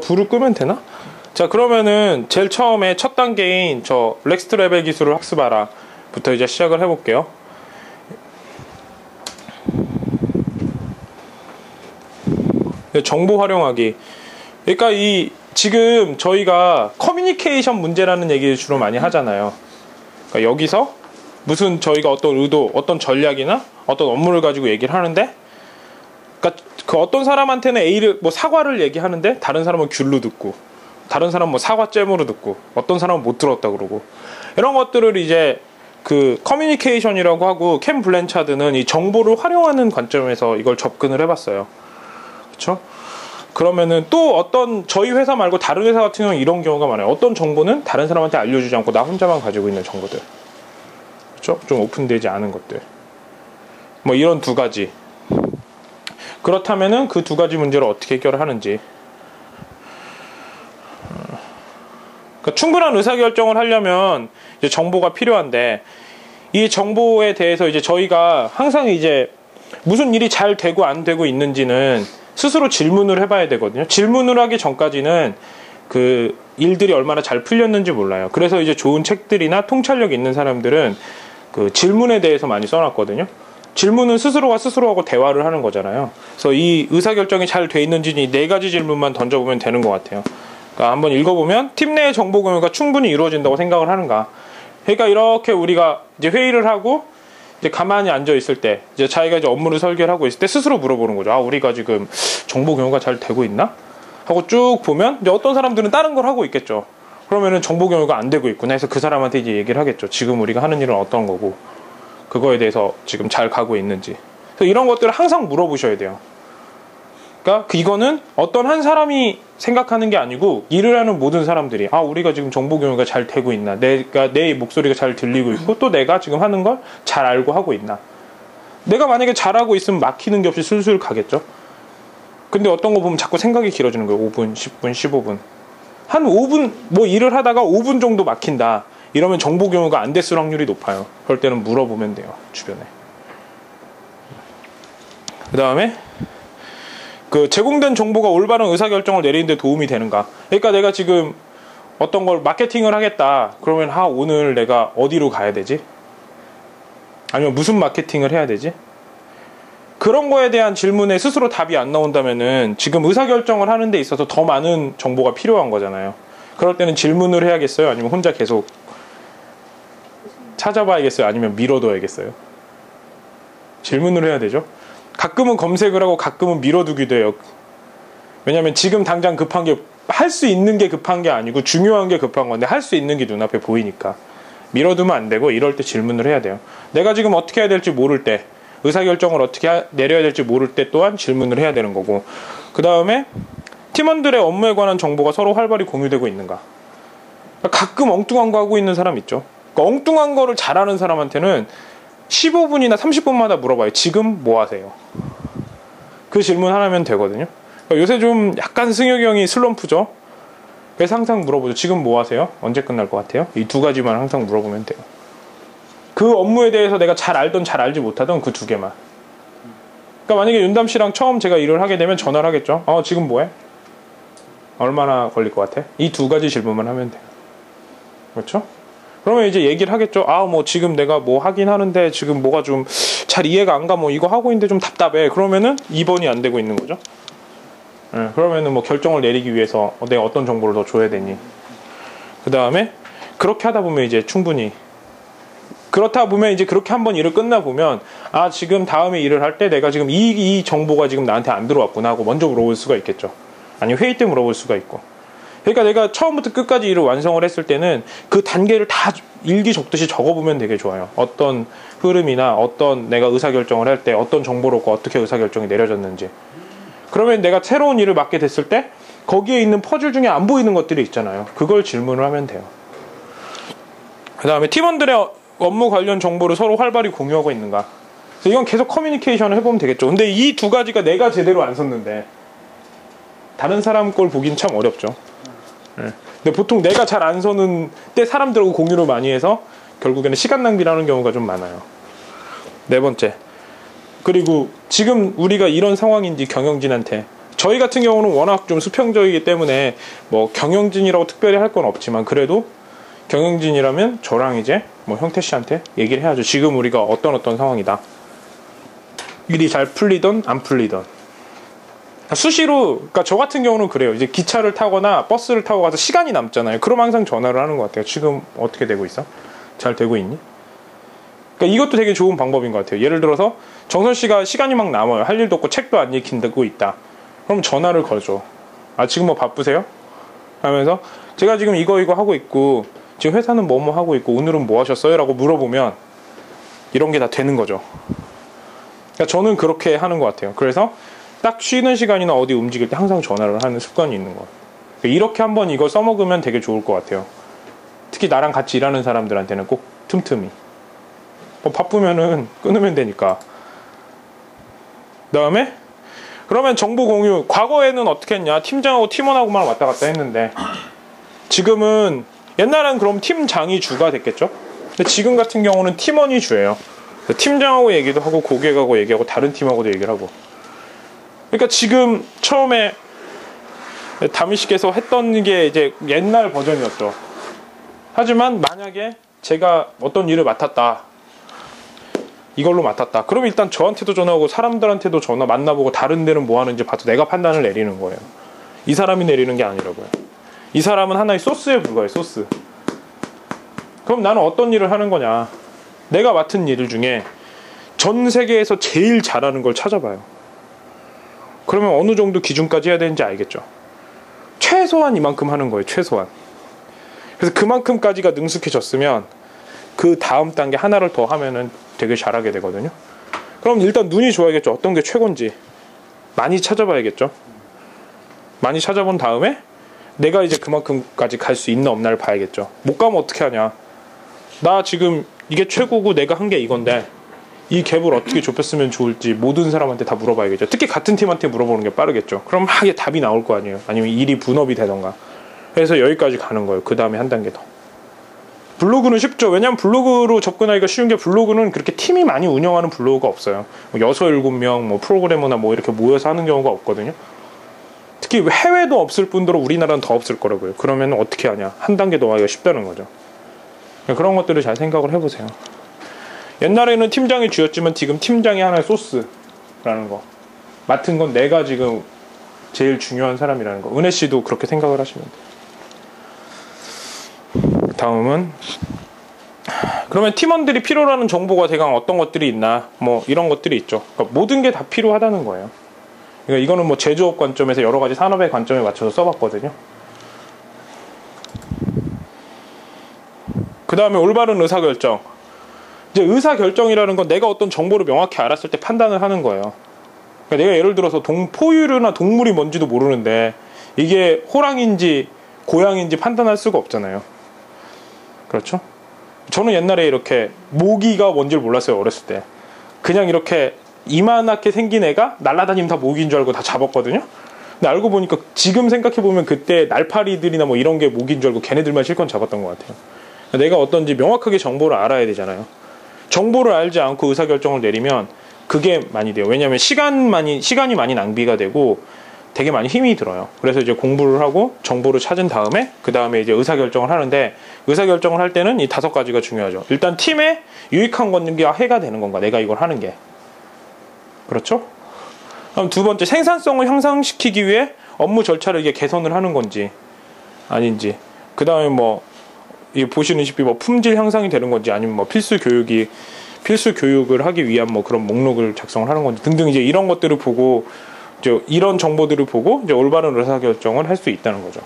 불을 끄면 되나? 자, 그러면은 제일 처음에 첫 단계인 저 넥스트 레벨 기술을 학습하라 부터 이제 시작을 해볼게요. 정보 활용하기. 그러니까 지금 저희가 커뮤니케이션 문제라는 얘기를 주로 많이 하잖아요. 그러니까 여기서 무슨 저희가 어떤 의도, 어떤 전략이나 어떤 업무를 가지고 얘기를 하는데, 그러니까 그 어떤 사람한테는 A를 뭐 사과를 얘기하는데 다른 사람은 귤로 듣고, 다른 사람은 뭐 사과잼으로 듣고, 어떤 사람은 못 들었다 그러고, 이런 것들을 이제 그 커뮤니케이션이라고 하고, 켄 블랜차드는 이 정보를 활용하는 관점에서 이걸 접근을 해봤어요. 그렇죠? 그러면은 또 어떤 저희 회사 말고 다른 회사 같은 경우는 이런 경우가 많아요. 어떤 정보는 다른 사람한테 알려주지 않고 나 혼자만 가지고 있는 정보들, 그렇죠? 좀 오픈되지 않은 것들, 뭐 이런 두 가지. 그렇다면은 그 두 가지 문제를 어떻게 해결을 하는지. 그러니까 충분한 의사결정을 하려면 이제 정보가 필요한데, 이 정보에 대해서 이제 저희가 항상 이제 무슨 일이 잘 되고 안 되고 있는지는 스스로 질문을 해봐야 되거든요. 질문을 하기 전까지는 그 일들이 얼마나 잘 풀렸는지 몰라요. 그래서 이제 좋은 책들이나 통찰력 있는 사람들은 그 질문에 대해서 많이 써놨거든요. 질문은 스스로가 스스로하고 대화를 하는 거잖아요. 그래서 이 의사결정이 잘 돼 있는지 이 네 가지 질문만 던져보면 되는 것 같아요. 그러니까 한번 읽어보면 팀 내의 정보 공유가 충분히 이루어진다고 생각을 하는가. 그러니까 이렇게 우리가 이제 회의를 하고 이제 가만히 앉아 있을 때, 이제 자기가 이제 업무를 설계를 하고 있을 때 스스로 물어보는 거죠. 아, 우리가 지금 정보 공유가 잘 되고 있나? 하고 쭉 보면 이제 어떤 사람들은 다른 걸 하고 있겠죠. 그러면은 정보 공유가 안 되고 있구나 해서 그 사람한테 이제 얘기를 하겠죠. 지금 우리가 하는 일은 어떤 거고, 그거에 대해서 지금 잘 가고 있는지. 그래서 이런 것들을 항상 물어보셔야 돼요. 그러니까 이거는 어떤 한 사람이 생각하는 게 아니고 일을 하는 모든 사람들이, 아, 우리가 지금 정보 공유가 잘 되고 있나, 내 목소리가 잘 들리고 있고, 또 내가 지금 하는 걸 잘 알고 하고 있나. 내가 만약에 잘하고 있으면 막히는 게 없이 술술 가겠죠. 근데 어떤 거 보면 자꾸 생각이 길어지는 거예요. 5분, 10분, 15분. 한 5분 뭐 일을 하다가 5분 정도 막힌다, 이러면 정보 공유가 안 됐을 확률이 높아요. 그럴 때는 물어보면 돼요, 주변에. 그 다음에 그 제공된 정보가 올바른 의사결정을 내리는 데 도움이 되는가. 그러니까 내가 지금 어떤 걸 마케팅을 하겠다, 그러면 오늘 내가 어디로 가야 되지? 아니면 무슨 마케팅을 해야 되지? 그런 거에 대한 질문에 스스로 답이 안 나온다면은 지금 의사결정을 하는 데 있어서 더 많은 정보가 필요한 거잖아요. 그럴 때는 질문을 해야겠어요? 아니면 혼자 계속 찾아봐야겠어요? 아니면 밀어둬야겠어요? 질문을 해야 되죠. 가끔은 검색을 하고 가끔은 밀어두기도 해요. 왜냐면 지금 당장 급한 게, 할 수 있는 게 급한 게 아니고 중요한 게 급한 건데 할 수 있는 게 눈앞에 보이니까 밀어두면 안 되고, 이럴 때 질문을 해야 돼요. 내가 지금 어떻게 해야 될지 모를 때, 의사결정을 어떻게 내려야 될지 모를 때 또한 질문을 해야 되는 거고, 그 다음에 팀원들의 업무에 관한 정보가 서로 활발히 공유되고 있는가. 가끔 엉뚱한 거 하고 있는 사람 있죠. 그러니까 엉뚱한 거를 잘하는 사람한테는 15분이나 30분마다 물어봐요. 지금 뭐 하세요? 그 질문 하나면 되거든요. 그러니까 요새 좀 약간 승혁이 형이 슬럼프죠. 그래서 항상 물어보죠. 지금 뭐 하세요? 언제 끝날 것 같아요? 이 두 가지만 항상 물어보면 돼요. 그 업무에 대해서 내가 잘 알던 잘 알지 못하던 그 두 개만. 그러니까 만약에 윤담 씨랑 처음 제가 일을 하게 되면 전화를 하겠죠. 지금 뭐해? 얼마나 걸릴 것 같아? 이 두 가지 질문만 하면 돼요. 그렇죠? 그러면 이제 얘기를 하겠죠. 뭐 지금 내가 뭐 하긴 하는데 지금 뭐가 좀 잘 이해가 안 가, 뭐 이거 하고 있는데 좀 답답해. 그러면은 2번이 안 되고 있는 거죠. 그러면은 뭐 결정을 내리기 위해서 내가 어떤 정보를 더 줘야 되니. 그 다음에 그렇게 하다 보면 이제 충분히, 그렇다 보면 이제 그렇게 한번 일을 끝나 보면, 지금 다음에 일을 할 때 내가 지금 이 정보가 지금 나한테 안 들어왔구나 하고 먼저 물어볼 수가 있겠죠. 아니면 회의 때 물어볼 수가 있고. 그러니까 내가 처음부터 끝까지 일을 완성을 했을 때는 그 단계를 다 일기 적듯이 적어보면 되게 좋아요. 어떤 흐름이나 어떤 내가 의사결정을 할 때 어떤 정보로 어떻게 의사결정이 내려졌는지. 그러면 내가 새로운 일을 맡게 됐을 때 거기에 있는 퍼즐 중에 안 보이는 것들이 있잖아요. 그걸 질문을 하면 돼요. 그 다음에 팀원들의 업무 관련 정보를 서로 활발히 공유하고 있는가. 그래서 이건 계속 커뮤니케이션을 해보면 되겠죠. 근데 이 두 가지가 내가 제대로 안 썼는데 다른 사람 걸 보긴 참 어렵죠. 근데 보통 내가 잘 안 서는 때 사람들하고 공유를 많이 해서 결국에는 시간 낭비라는 경우가 좀 많아요. 네 번째, 그리고 지금 우리가 이런 상황인지 경영진한테 저희 같은 경우는 워낙 좀 수평적이기 때문에 뭐 경영진이라고 특별히 할 건 없지만 그래도 경영진이라면 저랑 이제 뭐 형태 씨한테 얘기를 해야죠. 지금 우리가 어떤 상황이다. 일이 잘 풀리던 안 풀리던. 수시로, 그러니까 저 같은 경우는 그래요. 이제 기차를 타거나 버스를 타고 가서 시간이 남잖아요. 그럼 항상 전화를 하는 것 같아요. 지금 어떻게 되고 있어? 잘 되고 있니? 그러니까 이것도 되게 좋은 방법인 것 같아요. 예를 들어서 정선 씨가 시간이 막 남아요. 할 일도 없고 책도 안 읽힌다고 있다. 그럼 전화를 걸죠. 아, 지금 뭐 바쁘세요? 하면서 제가 지금 이거 하고 있고 지금 회사는 뭐 하고 있고 오늘은 뭐 하셨어요? 라고 물어보면 이런 게 다 되는 거죠. 그러니까 저는 그렇게 하는 것 같아요. 그래서 딱 쉬는 시간이나 어디 움직일 때 항상 전화를 하는 습관이 있는 거예요. 그러니까 이렇게 한번 이거 써먹으면 되게 좋을 것 같아요. 특히 나랑 같이 일하는 사람들한테는 꼭 틈틈이. 뭐 바쁘면은 끊으면 되니까. 그 다음에 그러면 정보 공유. 과거에는 어떻게 했냐? 팀장하고 팀원하고만 왔다 갔다 했는데 지금은, 옛날엔 그럼 팀장이 주가 됐겠죠? 근데 지금 같은 경우는 팀원이 주예요. 팀장하고 얘기도 하고 고객하고 얘기하고 다른 팀하고도 얘기를 하고. 그러니까 지금 처음에 다미 씨께서 했던 게 이제 옛날 버전이었죠. 하지만 만약에 제가 어떤 일을 맡았다, 이걸로 맡았다, 그럼 일단 저한테도 전화하고 사람들한테도 전화 만나보고 다른 데는 뭐 하는지 봐도 내가 판단을 내리는 거예요. 이 사람이 내리는 게 아니라고요. 이 사람은 하나의 소스에 불과해요. 소스. 그럼 나는 어떤 일을 하는 거냐? 내가 맡은 일 중에 전 세계에서 제일 잘하는 걸 찾아봐요. 그러면 어느 정도 기준까지 해야 되는지 알겠죠. 최소한 이만큼 하는 거예요. 최소한. 그래서 그만큼까지가 능숙해졌으면 그 다음 단계 하나를 더 하면은 되게 잘하게 되거든요. 그럼 일단 눈이 좋아야겠죠. 어떤 게 최고인지 많이 찾아봐야겠죠. 많이 찾아본 다음에 내가 이제 그만큼까지 갈 수 있나 없나를 봐야겠죠. 못 가면 어떻게 하냐? 나 지금 이게 최고고 내가 한 게 이건데 이 갭을 어떻게 좁혔으면 좋을지 모든 사람한테 다 물어봐야겠죠. 특히 같은 팀한테 물어보는 게 빠르겠죠. 그럼 막 답이 나올 거 아니에요. 아니면 일이 분업이 되던가. 그래서 여기까지 가는 거예요. 그 다음에 한 단계 더. 블로그는 쉽죠. 왜냐면 블로그로 접근하기가 쉬운 게, 블로그는 그렇게 팀이 많이 운영하는 블로그가 없어요. 뭐 6, 7명 뭐 프로그래머나 뭐 이렇게 모여서 하는 경우가 없거든요. 특히 해외도 없을 뿐더러 우리나라는 더 없을 거라고요. 그러면 어떻게 하냐? 한 단계 더 하기가 쉽다는 거죠. 그런 것들을 잘 생각을 해보세요. 옛날에는 팀장이 주였지만 지금 팀장이 하나의 소스라는 거. 맡은 건 내가 지금 제일 중요한 사람이라는 거. 은혜 씨도 그렇게 생각을 하시면 돼요. 다음은, 그러면 팀원들이 필요로 하는 정보가 대강 어떤 것들이 있나, 뭐 이런 것들이 있죠. 그러니까 모든 게 다 필요하다는 거예요. 그러니까 이거는 뭐 제조업 관점에서 여러 가지 산업의 관점에 맞춰서 써봤거든요. 그 다음에 올바른 의사결정. 이제 의사결정이라는 건 내가 어떤 정보를 명확히 알았을 때 판단을 하는 거예요. 그러니까 내가 예를 들어서 포유류나 동물이 뭔지도 모르는데 이게 호랑인지 고양인지 판단할 수가 없잖아요. 그렇죠? 저는 옛날에 이렇게 모기가 뭔지를 몰랐어요. 어렸을 때. 그냥 이렇게 이만하게 생긴 애가 날아다니면 다 모기인 줄 알고 다 잡았거든요. 근데 알고 보니까 지금 생각해보면 그때 날파리들이나 뭐 이런 게 모기인 줄 알고 걔네들만 실컷 잡았던 것 같아요. 내가 어떤지 명확하게 정보를 알아야 되잖아요. 정보를 알지 않고 의사결정을 내리면 그게 많이 돼요. 왜냐하면 시간이 많이 낭비가 되고 되게 많이 힘이 들어요. 그래서 이제 공부를 하고 정보를 찾은 다음에 그 다음에 이제 의사결정을 하는데, 의사결정을 할 때는 이 5가지가 중요하죠. 일단 팀에 유익한 건지 해가 되는 건가, 내가 이걸 하는 게. 그렇죠? 그럼 두 번째, 생산성을 향상시키기 위해 업무 절차를 이게 개선을 하는 건지 아닌지. 그 다음에 뭐 보시는시피 뭐 품질 향상이 되는 건지, 아니면 뭐 필수 교육을 하기 위한 뭐 그런 목록을 작성을 하는 건지 등등, 이제 이런 것들을 보고, 이제 이런 정보들을 보고 이제 올바른 의사결정을 할 수 있다는 거죠.